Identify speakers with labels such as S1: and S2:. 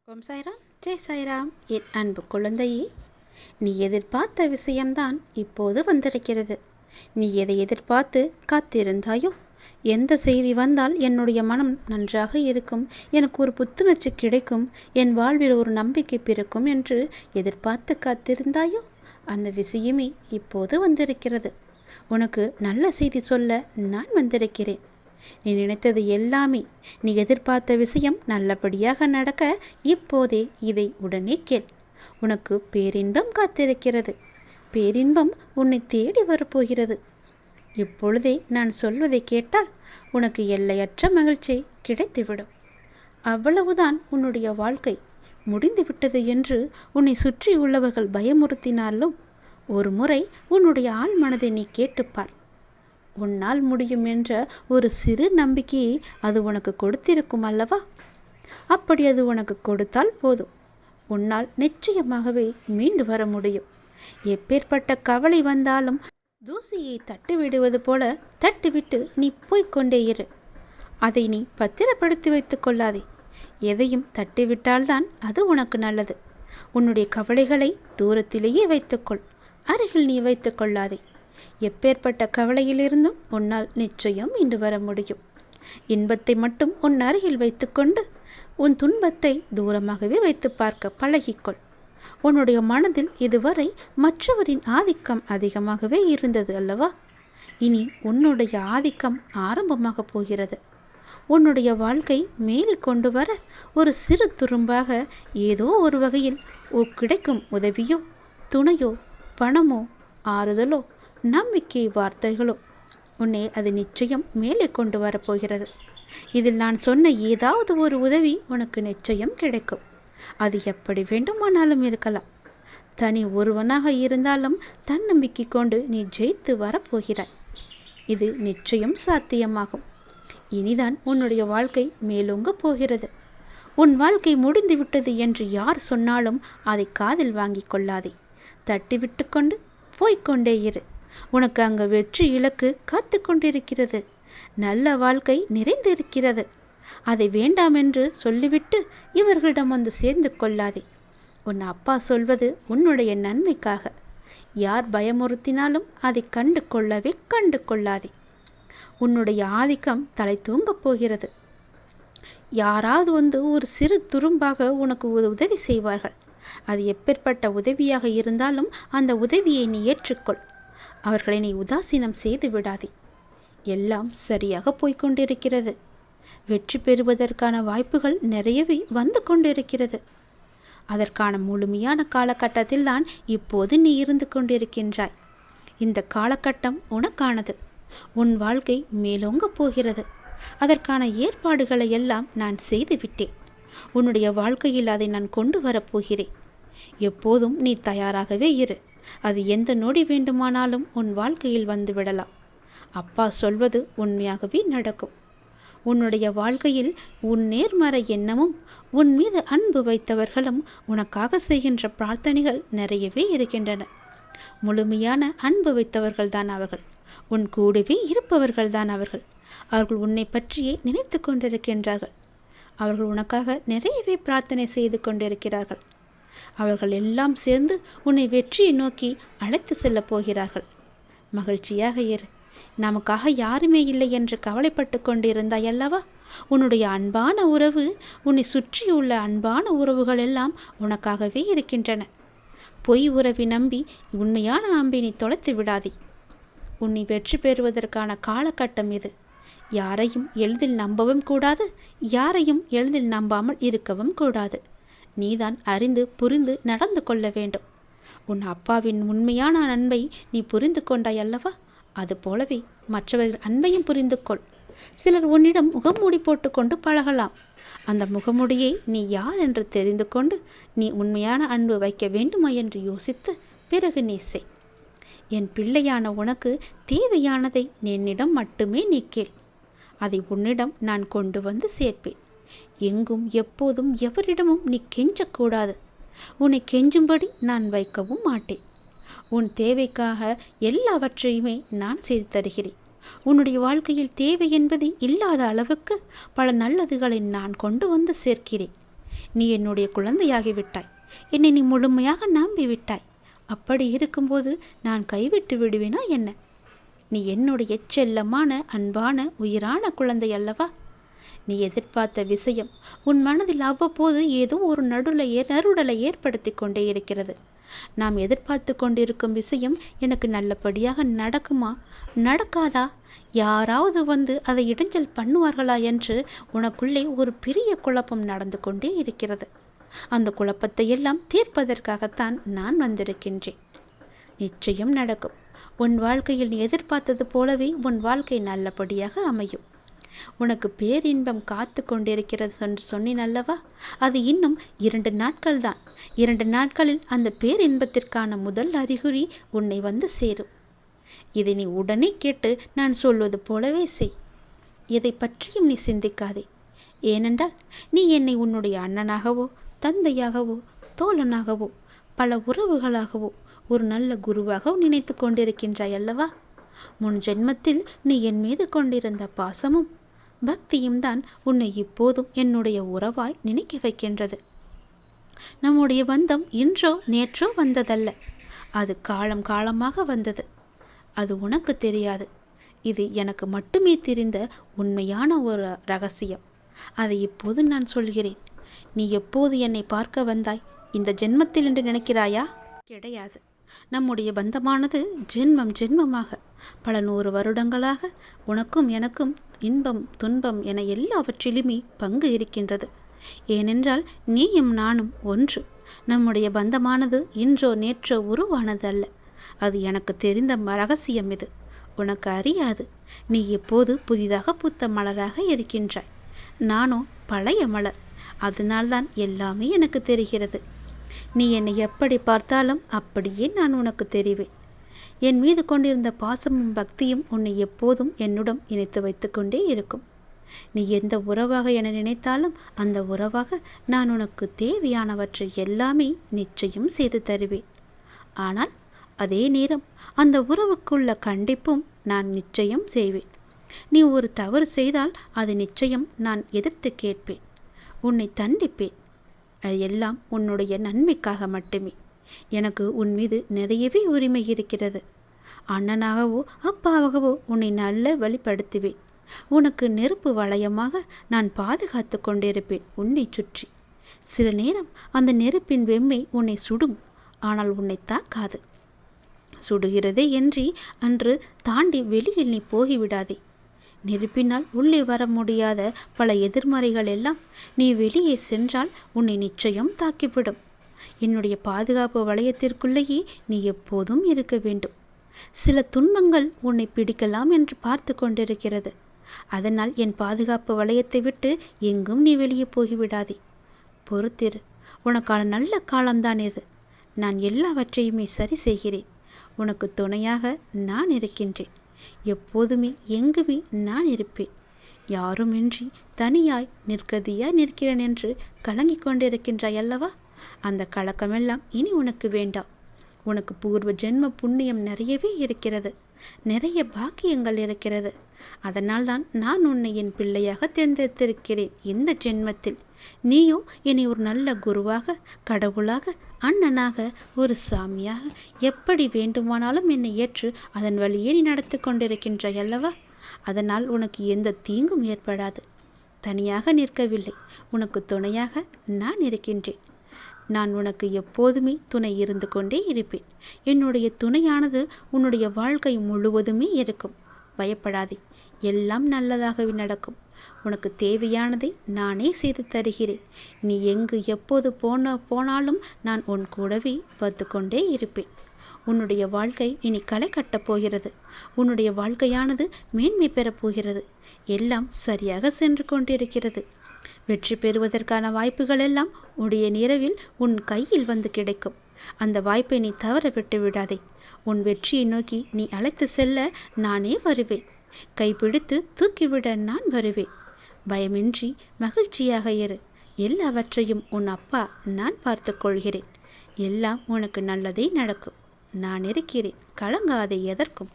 S1: ஓம் சாய்ராம், ஜெய் சாய்ராம். என் அன்பு குழந்தையே, நீ எதிர்பார்த்த விஷயம்தான் இப்போது வந்திருக்கிறது. நீ எதை எதிர்பார்த்து காத்திருந்தாயோ, எந்த செய்தி வந்தால் என்னுடைய மனம் நன்றாக இருக்கும், எனக்கு ஒரு புத்துணர்ச்சி கிடைக்கும், என் வாழ்வில் ஒரு நம்பிக்கை பிறக்கும் என்று எதிர்பார்த்து காத்திருந்தாயோ, அந்த விஷயமே இப்போது வந்திருக்கிறது. உனக்கு நல்ல செய்தி சொல்ல நான் வந்திருக்கிறேன். நீ நினைத்தது எல்லாமே, நீ எதிர்பார்த்த விஷயம் நல்லபடியாக நடக்க இப்போதே இதை உடனே கேள். உனக்கு பேரின்பம் காத்திருக்கிறது. பேரின்பம் உன்னை தேடி வரப்போகிறது. இப்பொழுதே நான் சொல்வதை கேட்டால் உனக்கு எல்லையற்ற மகிழ்ச்சி கிடைத்துவிடும். அவ்வளவுதான் உன்னுடைய வாழ்க்கை முடிந்துவிட்டது என்று உன்னை சுற்றி உள்ளவர்கள் பயமுறுத்தினாலும் ஒரு முறை உன்னுடைய ஆழ் மனதை நீ கேட்டுப்பார். உன்னால் முடியும் என்ற ஒரு சிறு நம்பிக்கையை அது உனக்கு கொடுத்திருக்கும் அல்லவா? அப்படி அது உனக்கு கொடுத்தால் போதும், உன்னால் நிச்சயமாகவே மீண்டு வர முடியும். எப்பேற்பட்ட கவலை வந்தாலும் தூசியை தட்டிவிடுவது போல தட்டிவிட்டு நீ போய்கொண்டே இரு. அதை நீ பத்திரப்படுத்தி வைத்து கொள்ளாதே. எதையும் தட்டிவிட்டால்தான் அது உனக்கு நல்லது. உன்னுடைய கவலைகளை தூரத்திலேயே வைத்துக்கொள், அருகில் நீ வைத்து கொள்ளாதே. எப்பேற்பட்ட கவலையிலிருந்தும் உன்னால் நிச்சயம் மீண்டு வர முடியும். இன்பத்தை மட்டும் உன் அருகில் வைத்துக்கொண்டு உன் துன்பத்தை தூரமாகவே வைத்து பார்க்க பழகிக்கொள். உன்னுடைய மனதில் இதுவரை மற்றவரின் ஆதிக்கம் அதிகமாகவே இருந்தது அல்லவா? இனி உன்னுடைய ஆதிக்கம் ஆரம்பமாக போகிறது. உன்னுடைய வாழ்க்கை மேலே கொண்டு வர ஒரு சிறு துரும்பாக ஏதோ ஒரு வகையில் கிடைக்கும் உதவியோ, துணையோ, பணமோ, ஆறுதலோ, நம்பிக்கை வார்த்தைகளோ உன்னை அது நிச்சயம் மேலே கொண்டு வரப்போகிறது. இதில் நான் சொன்ன ஏதாவது ஒரு உதவி உனக்கு நிச்சயம் கிடைக்கும். அது எப்படி வேண்டுமானாலும் இருக்கலாம். தனி ஒருவனாக இருந்தாலும் தன்னம்பிக்கை கொண்டு நீ ஜெயித்து வரப்போகிறாய். இது நிச்சயம் சாத்தியமாகும். இனிதான் உன்னுடைய வாழ்க்கை மேலோங்க போகிறது. உன் வாழ்க்கை முடிந்து விட்டது என்று யார் சொன்னாலும் அதை காதில் வாங்கி கொள்ளாதே. தட்டிவிட்டு கொண்டு போய்கொண்டே இரு. உனக்கு அங்கு வெற்றி இலக்கு காத்து கொண்டிருக்கிறது. நல்ல வாழ்க்கை நிறைந்திருக்கிறது. அதை வேண்டாம் என்று சொல்லிவிட்டு இவர்களிடம் வந்து சேர்ந்து கொள்ளாதே. உன் அப்பா சொல்வது உன்னுடைய நன்மைக்காக. யார் பயமுறுத்தினாலும் அதை கண்டு கொள்ளாதே. உன்னுடைய ஆதிக்கம் தலை தூங்கப் போகிறது. யாராவது வந்து ஒரு சிறு துரும்பாக உனக்கு உதவி செய்வார்கள். அது எப்பேற்பட்ட உதவியாக இருந்தாலும் அந்த உதவியை நீ ஏற்றுக்கொள். அவர்களை நீ உதாசீனம் செய்து விடாதே. எல்லாம் சரியாக போய்கொண்டிருக்கிறது. வெற்றி பெறுவதற்கான வாய்ப்புகள் நிறையவே வந்து கொண்டிருக்கிறது. அதற்கான முழுமையான காலகட்டத்தில் தான் இப்போது நீ இருந்து கொண்டிருக்கின்றாய். இந்த காலகட்டம் உனக்கானது. உன் வாழ்க்கை மேலோங்க போகிறது. அதற்கான ஏற்பாடுகளை எல்லாம் நான் செய்துவிட்டேன். உன்னுடைய வாழ்க்கையில் அதை நான் கொண்டு வரப்போகிறேன். எப்போதும் நீ தயாராகவே இரு. அது எந்த நொடி வேண்டுமானாலும் உன் வாழ்க்கையில் வந்துவிடலாம். அப்பா சொல்வது உண்மையாகவே நடக்கும். உன்னுடைய வாழ்க்கையில் உன் நேர்மறை எண்ணமும் உன் மீது அன்பு வைத்தவர்களும் உனக்காக செய்கின்ற பிரார்த்தனைகள் நிறையவே இருக்கின்றன. முழுமையான அன்பு வைத்தவர்கள்தான் அவர்கள். உன் கூடவே இருப்பவர்கள்தான் அவர்கள். அவர்கள் உன்னை பற்றியே நினைத்து கொண்டிருக்கின்றார்கள். அவர்கள் உனக்காக நிறையவே பிரார்த்தனை செய்து கொண்டிருக்கிறார்கள். அவர்கள் எல்லாம் சேர்ந்து உன்னை வெற்றியை நோக்கி அழைத்து செல்லப் போகிறார்கள். மகிழ்ச்சியாக இரு. நமக்காக யாருமே இல்லை என்று கவலைப்பட்டு கொண்டிருந்தாய் அல்லவா? உன்னுடைய அன்பான உறவு, உன்னை சுற்றியுள்ள அன்பான உறவுகள் எல்லாம் உனக்காகவே இருக்கின்றன. பொய் உறவை நம்பி உண்மையான அன்பை நீ தொலைத்து விடாதே. உன்னை வெற்றி பெறுவதற்கான காலகட்டம் இது. யாரையும் எளிதில் நம்பவும் கூடாது, யாரையும் எளிதில் நம்பாமல் இருக்கவும் கூடாது. நீதான் அறிந்து புரிந்து நடந்து கொள்ள வேண்டும். உன் அப்பாவின் உண்மையான அன்பை நீ புரிந்து கொண்டாய் அல்லவா? அது போலவே மற்றவர்கள் அன்பையும் புரிந்து கொள். சிலர் உன்னிடம் முகமூடி போட்டுக்கொண்டு பழகலாம். அந்த முகமூடியை நீ யார் என்று தெரிந்து கொண்டு நீ உண்மையான அன்பு வைக்க வேண்டுமா என்று யோசித்து பிறகு நீ செய். என் பிள்ளையான உனக்கு தேவையானதை என்னிடம் மட்டுமே நீ கேள். அதை உன்னிடம் நான் கொண்டு வந்து சேர்ப்பேன். எங்கும் எப்போதும் எவரிடமும் நீ கெஞ்சக்கூடாது. உன்னை கெஞ்சும்படி நான் வைக்கவும் மாட்டேன். உன் தேவைக்காக எல்லாவற்றையுமே நான் செய்து தருகிறேன். உன்னுடைய வாழ்க்கையில் தேவை என்பது இல்லாத அளவுக்கு பல நல்லதுகளை நான் கொண்டு வந்து சேர்க்கிறேன். நீ என்னுடைய குழந்தையாகிவிட்டாய். என்னை நீ முழுமையாக நம்பிவிட்டாய். அப்படி இருக்கும்போது நான் கைவிட்டு விடுவேனா என்ன? நீ என்னுடைய செல்லமான அன்பான உயிரான குழந்தை அல்லவா? நீ எதிர்பார்த்த விஷயம் உன் மனதில் அவ்வப்போது ஏதோ ஒரு நறுடலை ஏற்படுத்தி கொண்டே இருக்கிறது. நாம் எதிர்பார்த்து கொண்டிருக்கும் விஷயம் எனக்கு நல்லபடியாக நடக்குமா, நடக்காதா, யாராவது வந்து அதை இடைஞ்சல் பண்ணுவார்களா என்று உனக்குள்ளே ஒரு பெரிய குழப்பம் நடந்து கொண்டே இருக்கிறது. அந்த குழப்பத்தை எல்லாம் தீர்ப்பதற்காகத்தான் நான் வந்திருக்கின்றேன். நிச்சயம் நடக்கும். உன் வாழ்க்கையில் நீ எதிர்பார்த்தது போலவே உன் வாழ்க்கை நல்லபடியாக அமையும். உனக்கு பேரின்பம் காத்து கொண்டிருக்கிறது என்று சொன்னேன் அல்லவா? அது இன்னும் 2 நாட்கள் தான். 2 நாட்களில் அந்த பேரின்பத்திற்கான முதல் அறிகுறி உன்னை வந்து சேரும். இதை நீ உடனே கேட்டு நான் சொல்வது போலவே செய். எதை பற்றியும் நீ சிந்திக்காதே. ஏனென்றால் நீ என்னை உன்னுடைய அண்ணனாகவோ தந்தையாகவோ தோழனாகவோ பல உறவுகளாகவோ ஒரு நல்ல குருவாக நினைத்து கொண்டிருக்கின்றாய் அல்லவா? முன் ஜென்மத்தில் நீ என் மீது கொண்டிருந்த பாசமும் பக்தியும் தான் உன்னை இப்போதும் என்னுடைய உறவாய் நினைக்க வைக்கின்றது. நம்முடைய பந்தம் இன்றோ நேற்றோ வந்ததல்ல. அது காலம் காலமாக வந்தது. அது உனக்கு தெரியாது. இது எனக்கு மட்டுமே தெரிந்த உண்மையான ஒரு ரகசியம். அதை இப்போது நான் சொல்கிறேன். நீ எப்போது என்னை பார்க்க வந்தாய்? இந்த ஜென்மத்தில் என்று நினைக்கிறாயா? கிடையாது. நம்முடைய பந்தமானது ஜென்மம் ஜென்மமாக பல 100 வருடங்களாக உனக்கும் எனக்கும் இன்பம் துன்பம் என எல்லாவற்றிலுமே பங்கு இருக்கின்றது. ஏனென்றால் நீயும் நானும் ஒன்று. நம்முடைய பந்தமானது இன்றோ நேற்றோ உருவானது அல்ல. அது எனக்கு தெரிந்த ரகசியம். இது உனக்கு அறியாது. நீ எப்போது புதிதாக பூத்த மலராக இருக்கின்றாய். நானோ பழைய மலர். அதனால்தான் எல்லாமே எனக்கு தெரிகிறது. நீ என்னை எப்படி பார்த்தாலும் அப்படியே நான் உனக்கு தெரிவேன். என் மீது கொண்டிருந்த பாசமும் பக்தியும் உன்னை எப்போதும் என்னுடன் இணைத்து வைத்து கொண்டே இருக்கும். நீ எந்த உறவாக என நினைத்தாலும் அந்த உறவாக நான் உனக்கு தேவையானவற்றை எல்லாமே நிச்சயம் செய்து தருவேன். ஆனால் அதே நேரம் அந்த உறவுக்குள்ள கண்டிப்பும் நான் நிச்சயம் செய்வேன். நீ ஒரு தவறு செய்தால் அது நிச்சயம் நான் எதிர்த்து கேட்பேன். உன்னை தண்டிப்பேன். அது எல்லாம் உன்னுடைய நன்மைக்காக மட்டுமே. எனக்கு உன் மீது நிறையவே உரிமை இருக்கிறது. அண்ணனாகவோ அப்பாவாகவோ உன்னை நல்ல வழிப்படுத்துவேன். உனக்கு நெருப்பு வளையமாக நான் பாதுகாத்து கொண்டிருப்பேன் உன்னை சுற்றி. சில நேரம் அந்த நெருப்பின் வெம்மை உன்னை சுடும். ஆனால் உன்னை தாக்காது. சுடுகிறதே என்று அன்று தாண்டி வெளியில் நீ போகிவிடாதே. நெருப்பினால் உள்ளே வர முடியாத பல எதிர்மறைகள் எல்லாம் நீ வெளியே சென்றால் உன்னை நிச்சயம் தாக்கிவிடும். என்னுடைய பாதுகாப்பு வளையத்திற்குள்ளேயே நீ எப்போதும் இருக்க வேண்டும். சில துன்பங்கள் உன்னை பிடிக்கலாம் என்று பார்த்து கொண்டிருக்கிறது. அதனால் என் பாதுகாப்பு வளையத்தை விட்டு எங்கும் நீ வெளியே போகிவிடாதே. பொறுத்திரு. உனக்கான நல்ல காலம்தான் இது. நான் எல்லாவற்றையுமே சரி செய்கிறேன். உனக்கு துணையாக நான் இருக்கின்றேன். எப்போதுமே எங்குமே நான் இருப்பேன். யாருமின்றி தனியாய் நிற்கதியாய் நிற்கிறேன் என்று கலங்கிக் கொண்டிருக்கின்றாய் அல்லவா? அந்த கலக்கமெல்லாம் இனி உனக்கு வேண்டாம். உனக்கு பூர்வ ஜென்ம புண்ணியம் நிறையவே இருக்கிறது. நிறைய பாக்கியங்கள் இருக்கிறது. அதனால்தான் நான் உன்னை என் பிள்ளையாக தேர்ந்தெடுத்திருக்கிறேன் இந்த ஜென்மத்தில். நீயோ என்னை ஒரு நல்ல குருவாக, கடவுளாக, அண்ணனாக, ஒரு சாமியாக எப்படி வேண்டுமானாலும் என்னை ஏற்று அதன் வழியே நீ நடத்தி கொண்டிருக்கின்றாய் அல்லவா? அதனால் உனக்கு எந்த தீங்கும் ஏற்படாது. தனியாக நிற்கவில்லை. உனக்கு துணையாக நான் இருக்கின்றேன். நான் உனக்கு எப்போதுமே துணை இருந்து கொண்டே இருப்பேன். என்னுடைய துணையானது உன்னுடைய வாழ்க்கை முழுவதுமே இருக்கும். பயப்படாதே. எல்லாம் நல்லதாகவே நடக்கும். உனக்கு தேவையானதை நானே செய்து தருகிறேன். நீ எங்கு எப்போது போனாலும் நான் உன் கூடவே பார்த்து கொண்டே இருப்பேன். உன்னுடைய வாழ்க்கை இனி களை கட்டப் போகிறது. உன்னுடைய வாழ்க்கையானது மேன்மை பெறப் போகிறது. எல்லாம் சரியாக சென்று கொண்டிருக்கிறது. வெற்றி பெறுவதற்கான வாய்ப்புகள் எல்லாம் உடைய நிறவில் உன் கையில் வந்து கிடைக்கும். அந்த வாய்ப்பை நீ தவற விட்டு விடாதே. உன் வெற்றியை நோக்கி நீ அழைத்து செல்ல நானே வருவேன். கைப்பிடித்து தூக்கிவிட நான் வருவேன். பயமின்றி மகிழ்ச்சியாக இரு. எல்லாவற்றையும் உன் அப்பா நான் பார்த்து கொள்கிறேன். எல்லாம் உனக்கு நல்லதே நடக்கும். நான் இருக்கிறேன். கலங்காதே எதற்கும்.